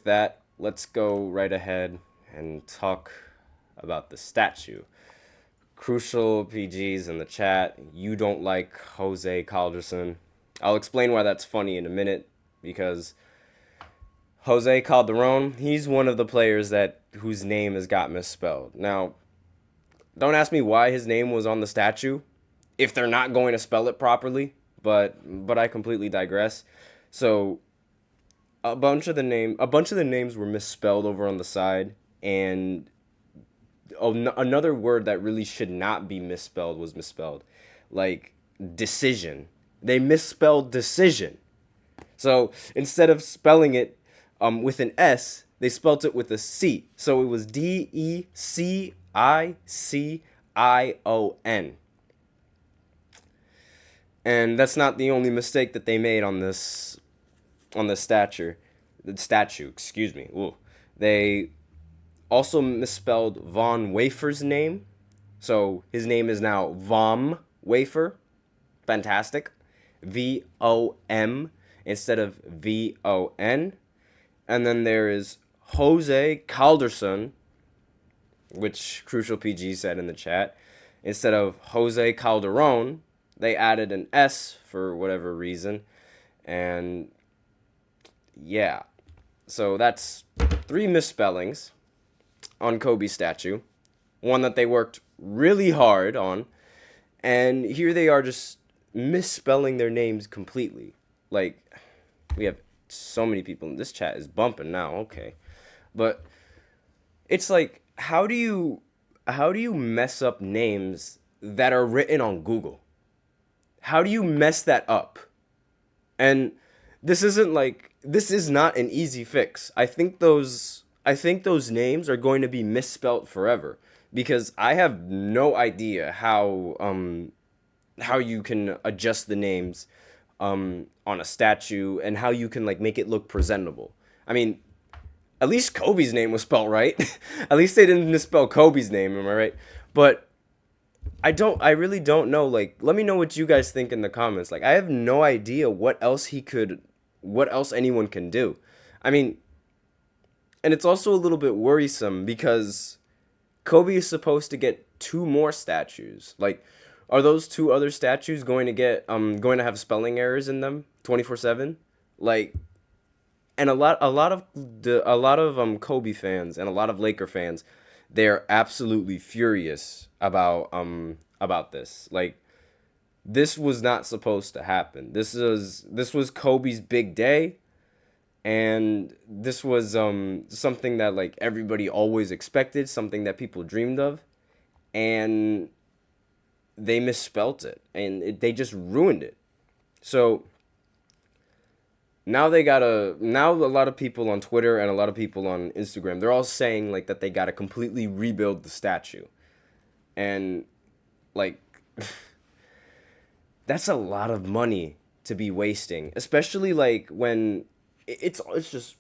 that, let's go right ahead and talk about the statue. Crucial PGs in the chat. You don't like Jose Calderson. I'll explain why that's funny in a minute, because Jose Calderon, he's one of the players that whose name has got misspelled. Now, don't ask me why his name was on the statue if they're not going to spell it properly, but I completely digress. So a bunch of the names were misspelled over on the side, and another word that really should not be misspelled was misspelled, like decision. They misspelled decision. So instead of spelling it with an S, they spelt it with a C. So it was Decision. And that's not the only mistake that they made on the statue, excuse me. Ooh. They also misspelled Von Wafer's name. So his name is now Vom Wafer. Fantastic. VOM instead of VON. And then there is Jose Calderson, which Crucial PG said in the chat. Instead of Jose Calderon, they added an S for whatever reason. And yeah. So that's 3 misspellings on Kobe's statue. One that they worked really hard on. And here they are just misspelling their names completely. Like, we have so many people. This chat is bumping now. Okay. But it's like, how do you mess up names that are written on Google? How do you mess that up? And this is not an easy fix. I think those names are going to be misspelt forever, because I have no idea how you can adjust the names on a statue and how you can like make it look presentable. I mean, at least Kobe's name was spelled right. At least they didn't misspell Kobe's name, am I right? But I really don't know. Like, let me know what you guys think in the comments. Like, I have no idea what else anyone can do. I mean, and it's also a little bit worrisome because Kobe is supposed to get 2 more statues. Like, are those 2 other statues going to have spelling errors in them 24/7? Like, and a lot of Kobe fans and a lot of Laker fans, they're absolutely furious about this. Like, this was not supposed to happen. This was Kobe's big day, and this was something that like everybody always expected, something that people dreamed of, and they misspelt it, and they just ruined it. So now a lot of people on Twitter and a lot of people on Instagram, they're all saying like that they gotta completely rebuild the statue. And like that's a lot of money to be wasting, especially like when it's just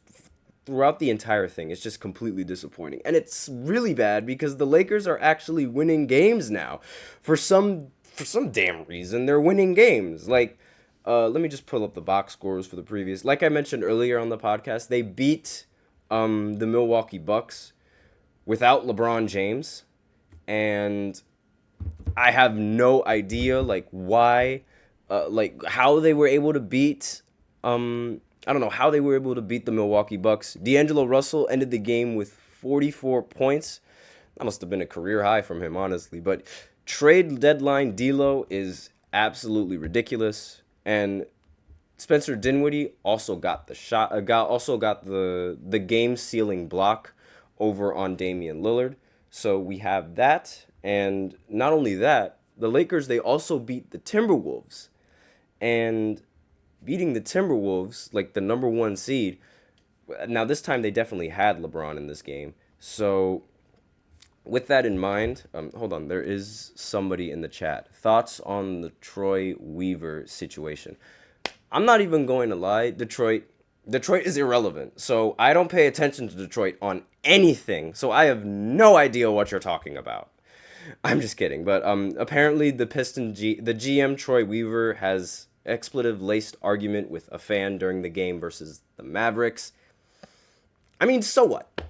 throughout the entire thing. It's just completely disappointing, and it's really bad because the Lakers are actually winning games now. For some damn reason, they're winning games. Like, let me just pull up the box scores for the previous. Like I mentioned earlier on the podcast, they beat the Milwaukee Bucks without LeBron James, and I have no idea like why, like how they were able to beat. I don't know how they were able to beat the Milwaukee Bucks. D'Angelo Russell ended the game with 44 points. That must have been a career high from him, honestly. But trade deadline D'Lo is absolutely ridiculous. And Spencer Dinwiddie also got the shot. Got the game sealing block over on Damian Lillard. So we have that, and not only that, the Lakers, they also beat the Timberwolves, and beating the Timberwolves, like the number 1 seed. Now this time they definitely had LeBron in this game. So with that in mind, hold on, there is somebody in the chat. Thoughts on the Troy Weaver situation? I'm not even going to lie, Detroit is irrelevant. So I don't pay attention to Detroit on anything. So I have no idea what you're talking about. I'm just kidding. But apparently the GM Troy Weaver has expletive-laced argument with a fan during the game versus the Mavericks. I mean, so what?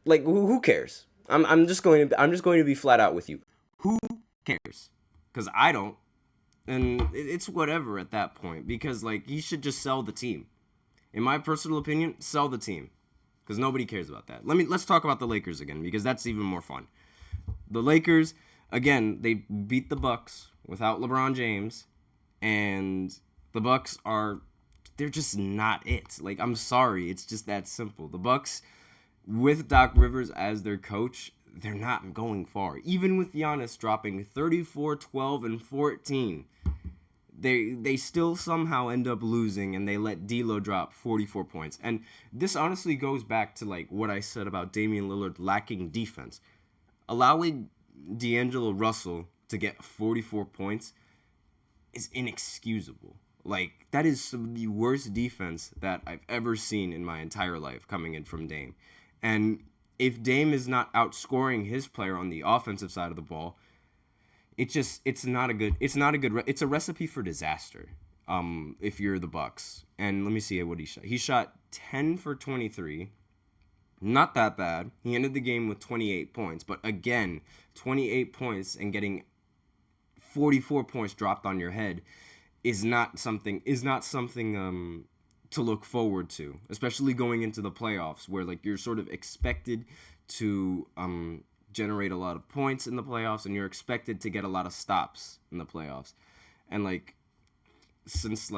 Like, who cares? I'm just going to be flat out with you. Who cares? Because I don't, and it's whatever at that point. Because like, he should just sell the team. In my personal opinion, sell the team, because nobody cares about that. Let's talk about the Lakers again, because that's even more fun. The Lakers, again, they beat the Bucks without LeBron James, and the Bucks they're just not it. Like, I'm sorry, it's just that simple. The Bucks, with Doc Rivers as their coach, they're not going far. Even with Giannis dropping 34, 12, and 14, they still somehow end up losing, and they let D'Lo drop 44 points. And this honestly goes back to like what I said about Damian Lillard lacking defense. Allowing D'Angelo Russell to get 44 points is inexcusable. Like, that is some of the worst defense that I've ever seen in my entire life coming in from Dame. And if Dame is not outscoring his player on the offensive side of the ball, it's a recipe for disaster. If you're the Bucks. And let me see what he shot. He shot 10 for 23. Not that bad. He ended the game with 28 points, but again, 28 points and getting 44 points dropped on your head is not something to look forward to, especially going into the playoffs, where like you're sort of expected to generate a lot of points in the playoffs, and you're expected to get a lot of stops in the playoffs. And like, since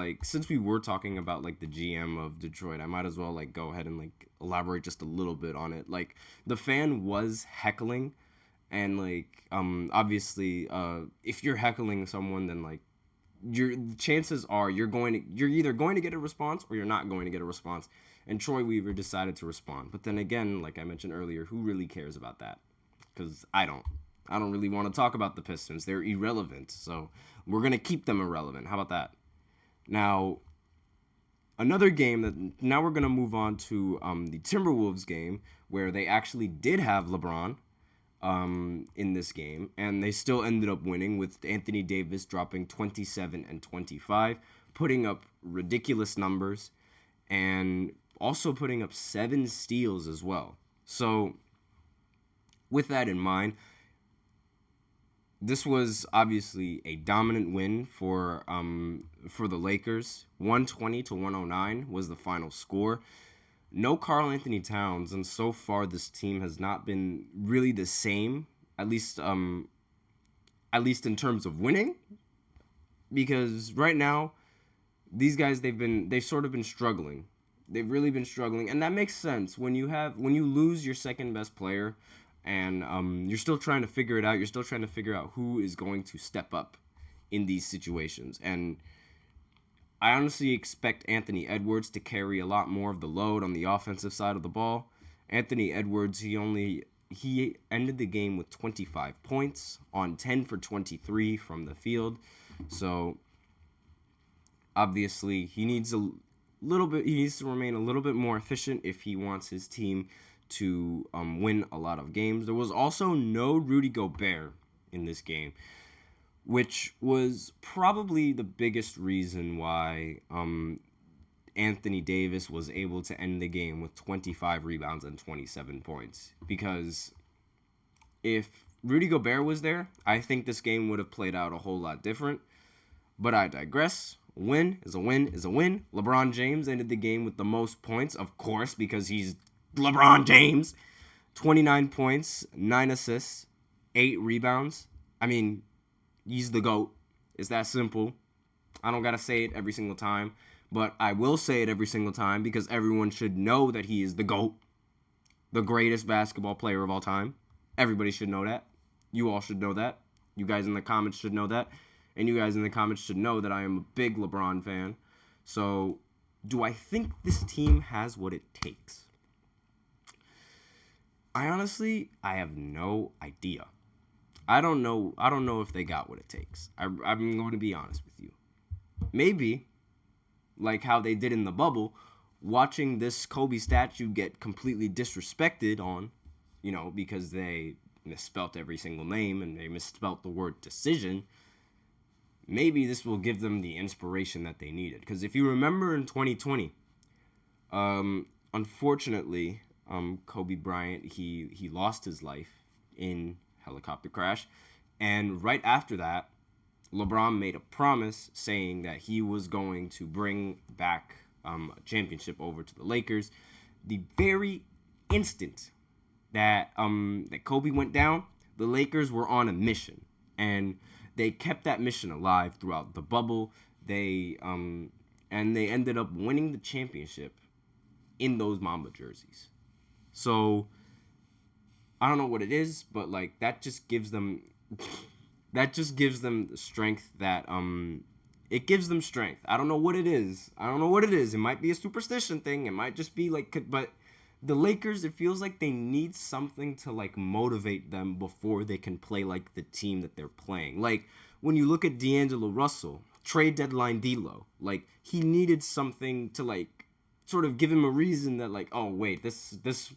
we were talking about like the GM of Detroit, I might as well like go ahead and like elaborate just a little bit on it. Like, the fan was heckling, and like obviously if you're heckling someone, then like your chances are you're either going to get a response or you're not going to get a response. And Troy Weaver decided to respond. But then again, like I mentioned earlier, who really cares about that? Because I don't really want to talk about the Pistons. They're irrelevant, so we're going to keep them irrelevant. How about that? Now, another game now we're going to move on to the Timberwolves game, where they actually did have LeBron in this game, and they still ended up winning, with Anthony Davis dropping 27 and 25, putting up ridiculous numbers, and also putting up 7 steals as well. So, with that in mind, this was obviously a dominant win for the Lakers. 120-109 was the final score. No Karl Anthony Towns, and so far this team has not been really the same, at least in terms of winning, because right now these guys they've sort of been struggling. They've really been struggling, and that makes sense when you lose your second best player, and you're still trying to figure it out. You're still trying to figure out who is going to step up in these situations. And I honestly expect Anthony Edwards to carry a lot more of the load on the offensive side of the ball. Anthony Edwards, he ended the game with 25 points on 10 for 23 from the field. So obviously he needs to remain a little bit more efficient if he wants his team to win a lot of games. There was also no Rudy Gobert in this game, which was probably the biggest reason why Anthony Davis was able to end the game with 25 rebounds and 27 points. Because if Rudy Gobert was there, I think this game would have played out a whole lot different. But I digress. A win is a win is a win. LeBron James ended the game with the most points, of course, because he's LeBron James. 29 points, 9 assists, 8 rebounds. I mean, he's the GOAT. It's that simple. I don't got to say it every single time, but I will say it every single time because everyone should know that he is the GOAT, the greatest basketball player of all time. Everybody should know that. You all should know that. You guys in the comments should know that. And you guys in the comments should know that I am a big LeBron fan. So, do I think this team has what it takes? I have no idea. I don't know if they got what it takes. I'm going to be honest with you. Maybe, like how they did in the bubble, watching this Kobe statue get completely disrespected on, because they misspelt every single name and they misspelt the word decision, maybe this will give them the inspiration that they needed. Because if you remember in 2020, unfortunately, Kobe Bryant, he lost his life in helicopter crash. And right after that, LeBron made a promise saying that he was going to bring back a championship over to the Lakers. The very instant that Kobe went down, the Lakers were on a mission, and they kept that mission alive throughout the bubble. And they ended up winning the championship in those Mamba jerseys. So I don't know what it is, but like that just gives them the strength that it gives them strength. I don't know what it is. It might be a superstition thing. It might just be like, but the Lakers, it feels like they need something to like motivate them before they can play like the team that they're playing. Like when you look at D'Angelo Russell, trade deadline D'Lo, like he needed something to like sort of give him a reason that like, oh wait, this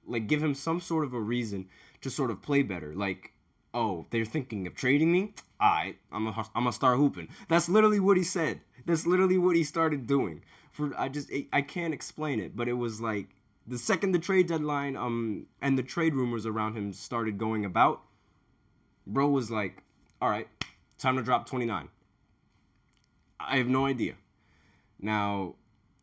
like give him some sort of a reason to sort of play better. Like, oh, they're thinking of trading me? I'm gonna start hooping. That's literally what he said. That's literally what he started doing. I can't explain it, but it was like the second the trade deadline and the trade rumors around him started going about, bro was like, all right, time to drop 29. I have no idea. Now,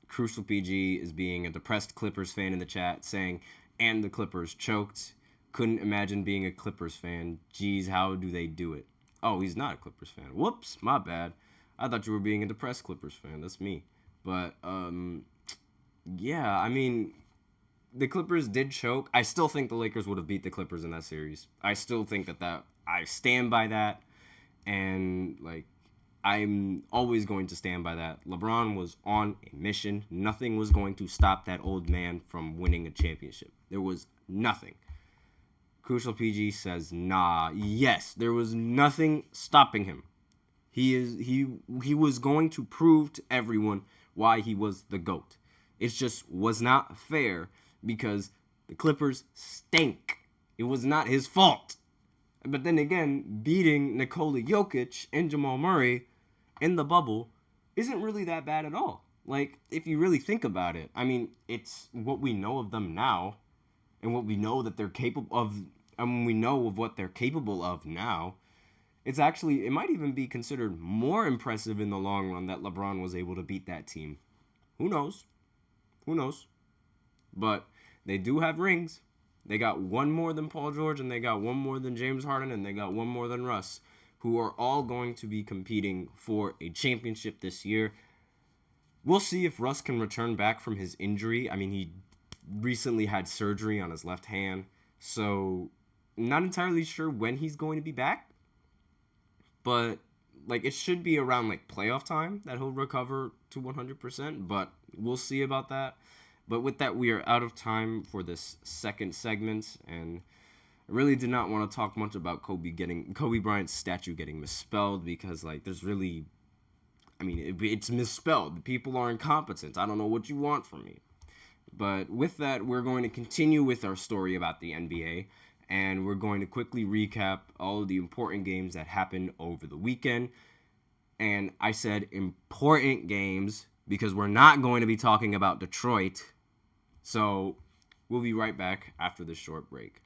Crucial PG is being a depressed Clippers fan in the chat saying, and the Clippers choked. Couldn't imagine being a Clippers fan. Geez, how do they do it? Oh, he's not a Clippers fan. Whoops, my bad. I thought you were being a depressed Clippers fan. That's me. But, yeah, I mean, the Clippers did choke. I still think the Lakers would have beat the Clippers in that series. I still think that I stand by that. And, like, I'm always going to stand by that. LeBron was on a mission. Nothing was going to stop that old man from winning a championship. There was nothing. Crucial PG says, nah, yes, there was nothing stopping him. He was going to prove to everyone why he was the GOAT. It just was not fair because the Clippers stink. It was not his fault. But then again, beating Nikola Jokic and Jamal Murray in the bubble isn't really that bad at all. Like, if you really think about it, I mean, it's what we know of them now and what we know that they're capable of, and we know of what they're capable of now. It might even be considered more impressive in the long run that LeBron was able to beat that team. Who knows? But they do have rings. They got one more than Paul George, and they got one more than James Harden, and they got one more than Russ, who are all going to be competing for a championship this year. We'll see if Russ can return back from his injury. I mean, he recently had surgery on his left hand, so not entirely sure when he's going to be back. But, like, it should be around, like, playoff time that he'll recover to 100%, but we'll see about that. But with that, we are out of time for this second segment, and I really did not want to talk much about Kobe Bryant's statue getting misspelled because, like, it's misspelled. The people are incompetent. I don't know what you want from me. But with that, we're going to continue with our story about the NBA, and we're going to quickly recap all of the important games that happened over the weekend. And I said important games because we're not going to be talking about Detroit. So we'll be right back after this short break.